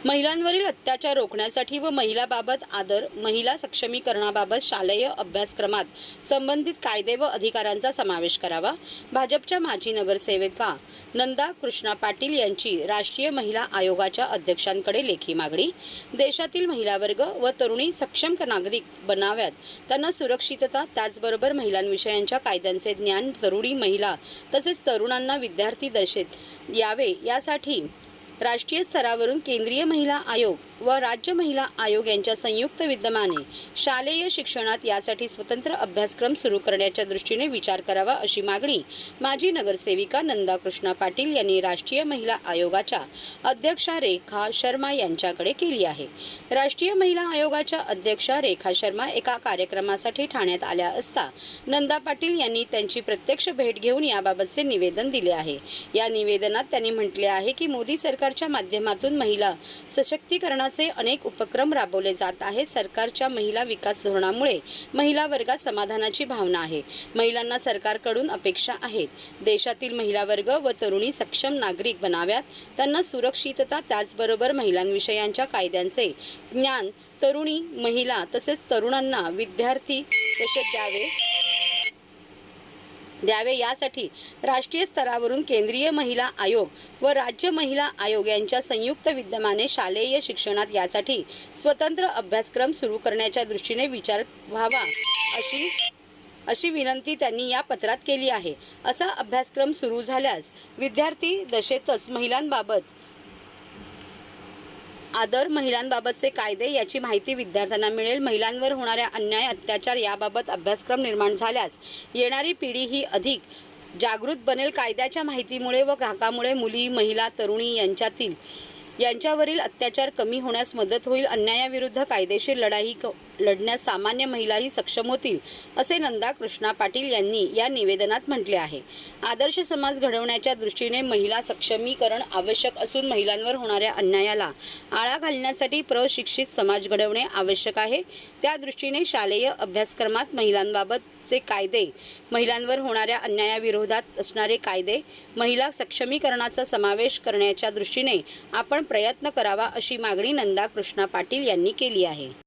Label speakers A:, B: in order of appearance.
A: महिलांवरील अत्याचार रोखण्यासाठी व महिलांबाबत आदर, महिला सक्षमीकरणाबाबत शालेय अभ्यासक्रमात संबंधित कायदे व अधिकारांचा समावेश करावा. भाजपच्या माजी नगरसेविका नंदा कृष्णा पाटील यांची राष्ट्रीय महिला आयोगाच्या अध्यक्षांकडे लेखी मागणी. देशातील महिला वर्ग व तरुणी सक्षम नागरिक बनाव्यात, त्यांना सुरक्षितता, त्याचबरोबर महिलांविषयीच्या कायद्यांचे ज्ञान तरुणी महिला तसेच तरुणांना विद्यार्थी दशेत यावे यासाठी राष्ट्रीय स्तरावरून केंद्रीय महिला आयोग व राज्य महिला आयोग यांच्या संयुक्त विद्यमाने शालेय शिक्षणात यासाठी स्वतंत्र अभ्यासक्रम सुरू करण्याच्या दृष्टीने विचार करावा, अशी मागणी माजी नगरसेविका नंदा कृष्णा पाटील यांनी राष्ट्रीय महिला आयोगाच्या अध्यक्षा रेखा शर्मा यांच्याकडे केली आहे. राष्ट्रीय महिला आयोगाच्या अध्यक्षा रेखा शर्मा एका कार्यक्रमासाठी ठाण्यात आल्या असता नंदा पाटील यांनी त्यांची प्रत्यक्ष भेट घेऊन याबाबतचे निवेदन दिले आहे. या निवेदनात त्यांनी म्हटले आहे की मोदी सरकारच्या माध्यमातून महिला सशक्तीकरणाचे अनेक उपक्रम राबवले जात आहेत. सरकारच्या महिला विकास धोरणामुळे महिला वर्गात समाधानाची भावना आहे. महिलांना सरकारकडून अपेक्षा आहेत. देशातील महिला वर्ग व तरुणी सक्षम नागरिक बनाव्यात, त्यांना सुरक्षितता, त्याचबरोबर महिलांविषयीच्या कायद्यांचे ज्ञान तरुणी महिला तसेच तरुणांना विद्यार्थी दशेत द्यावे यासाठी राष्ट्रीय स्तरावरून केंद्रीय महिला आयोग व राज्य महिला आयोग यांच्या संयुक्त विद्यमाने शालेय शिक्षणात यासाठी स्वतंत्र अभ्यासक्रम सुरू करण्याच्या दृष्टीने विचार व्हावा अशी विनंती त्यांनी या पत्रात केली आहे. असा अभ्यासक्रम सुरू झाल्यास विद्यार्थी दशेतच महिलांबाबत आदर, महिलांबाबतचे कायदे याची माहिती विद्यार्थ्यांना मिळेल. महिलांवर होणाऱ्या अन्याय, अत्याचार याबाबत अभ्यासक्रम निर्माण झाल्यास येणारी पिढी ही अधिक जागृत बनेल. कायद्याच्या माहितीमुळे व घाकामुळे मुली, महिला, तरुणी यांच्यावरील अत्याचार कमी होण्यास मदत होईल. अन्यायाविरुद्ध कायदेशीर लढाई लढण्यास सामान्य महिलाही सक्षम होतील, असे नंदा कृष्णा पाटील यांनी या निवेदनात म्हटले आहे. आदर्श समाज घडवण्याच्या दृष्टीने महिला सक्षमीकरण आवश्यक असून महिलांवर होणाऱ्या अन्यायाला आळा घालण्यासाठी प्रशिक्षित समाज घडवणे आवश्यक आहे. त्या दृष्टीने शालेय अभ्यासक्रमात महिलांबाबतचे कायदे, महिलांवर होणाऱ्या अन्यायाविरोधात असणारे कायदे, महिला सक्षमीकरणाचा समावेश करण्याच्या दृष्टीने आपण प्रयत्न करावा, अशी मागणी नंदा कृष्णा पाटील यांनी केली आहे.